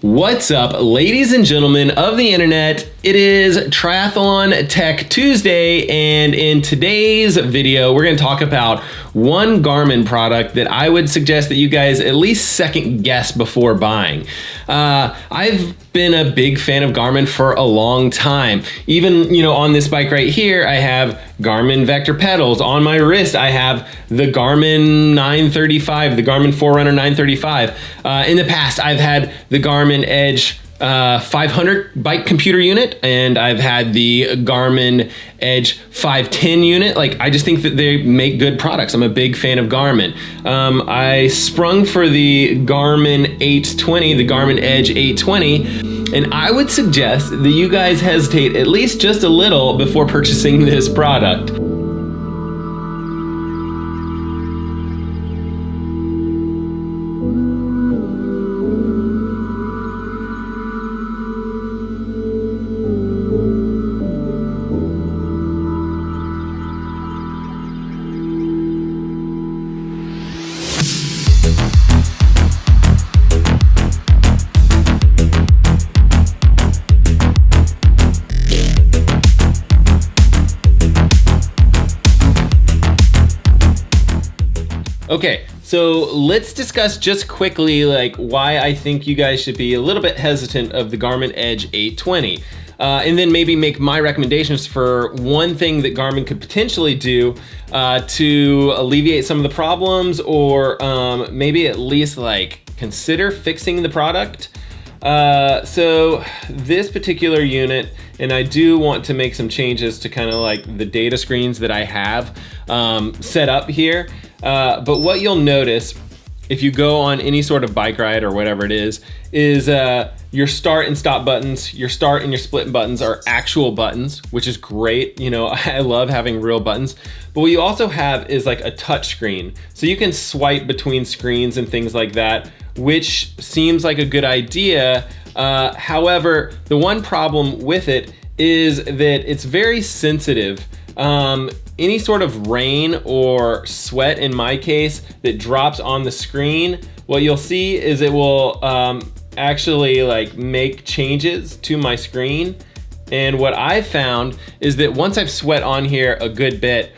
What's up, ladies and gentlemen of the internet? It is Triathlon Tech Tuesday, and in today's video, we're going to talk about one Garmin product that I would suggest that you guys at least second guess before buying. I've been a big fan of Garmin for a long time. Even, on this bike right here, I have Garmin Vector pedals. On my wrist, I have the Garmin 935, the Garmin Forerunner 935. In the past, I've had the Garmin Edge 500 bike computer unit, and I've had the Garmin Edge 510 unit. I just think that they make good products. I'm a big fan of Garmin. I sprung for the Garmin 820, the Garmin Edge 820, and I would suggest that you guys hesitate at least just a little before purchasing this product. Okay, so let's discuss just quickly why I think you guys should be a little bit hesitant of the Garmin Edge 820. And then maybe make my recommendations for one thing that Garmin could potentially do to alleviate some of the problems, or maybe at least consider fixing the product. So this particular unit, and I do want to make some changes to kind of the data screens that I have set up here. But what you'll notice if you go on any sort of bike ride or whatever it is your start and stop buttons, your start and your split buttons are actual buttons, which is great. I love having real buttons. But what you also have is a touch screen. So you can swipe between screens and things like that, which seems like a good idea. However, the one problem with it is that it's very sensitive. Any sort of rain or sweat, in my case, that drops on the screen, what you'll see is it will actually make changes to my screen. And what I found is that once I've sweat on here a good bit,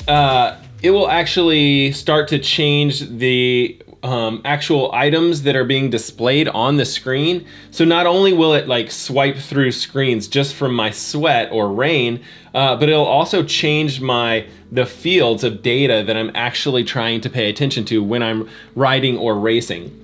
it will actually start to change the actual items that are being displayed on the screen. So not only will it swipe through screens just from my sweat or rain, but it'll also change the fields of data that I'm actually trying to pay attention to when I'm riding or racing.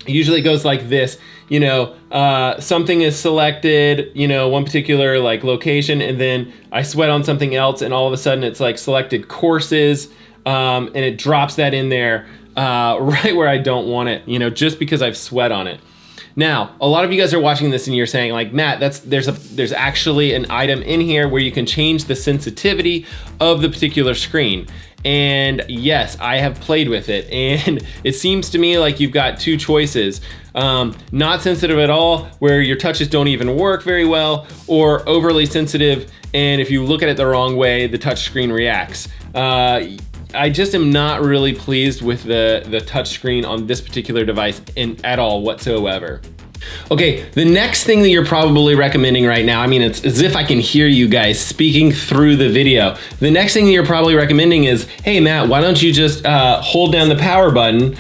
Usually it goes like this, something is selected, one particular location, and then I sweat on something else, and all of a sudden it's selected courses, and it drops that in there right where I don't want it, just because I've sweat on it. Now, a lot of you guys are watching this and you're saying Matt, there's actually an item in here where you can change the sensitivity of the particular screen. And yes, I have played with it, and it seems to me like you've got two choices. Not sensitive at all, where your touches don't even work very well, or overly sensitive, and if you look at it the wrong way, the touch screen reacts. I just am not really pleased with the touch screen on this particular device at all whatsoever. Okay, the next thing that you're probably recommending right now, it's as if I can hear you guys speaking through the video. The next thing that you're probably recommending is, hey Matt, why don't you just hold down the power button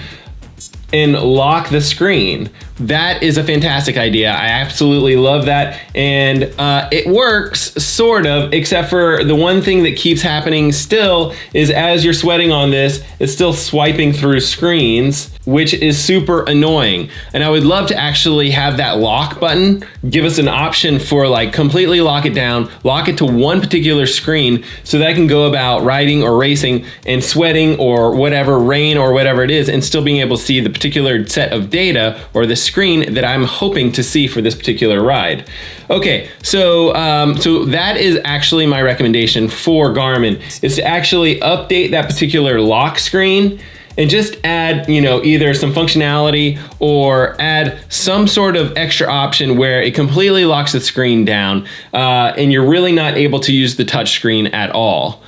and lock the screen? That is a fantastic idea. I absolutely love that. And it works, sort of, except for the one thing that keeps happening still is as you're sweating on this, it's still swiping through screens, which is super annoying. And I would love to actually have that lock button give us an option for completely lock it down, lock it to one particular screen, so that I can go about riding or racing and sweating or whatever, rain or whatever it is, and still being able to see the particular set of data or the screen that I'm hoping to see for this particular ride. Okay, so that is actually my recommendation for Garmin, is to actually update that particular lock screen and just add, either some functionality or add some sort of extra option where it completely locks the screen down and you're really not able to use the touch screen at all.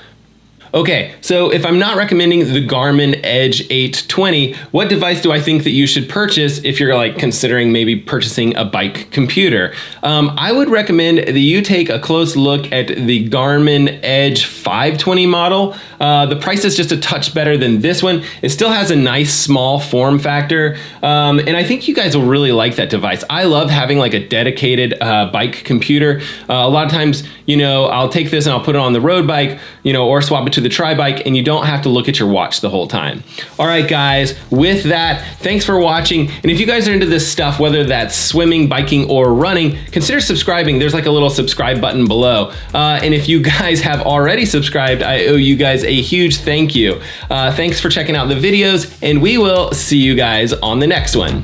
Okay, so if I'm not recommending the Garmin Edge 820, what device do I think that you should purchase if you're like considering maybe purchasing a bike computer? I would recommend that you take a close look at the Garmin Edge 520 model. The price is just a touch better than this one. It still has a nice small form factor, and I think you guys will really like that device. I love having like a dedicated bike computer. A lot of times, you know, I'll take this and I'll put it on the road bike, you know, or swap it to the tri bike, and you don't have to look at your watch the whole time. All right, guys, with that, thanks for watching. And if you guys are into this stuff, whether that's swimming, biking, or running, consider subscribing. There's like a little subscribe button below. And if you guys have already subscribed, I owe you guys a huge thank you. Thanks for checking out the videos, and we will see you guys on the next one.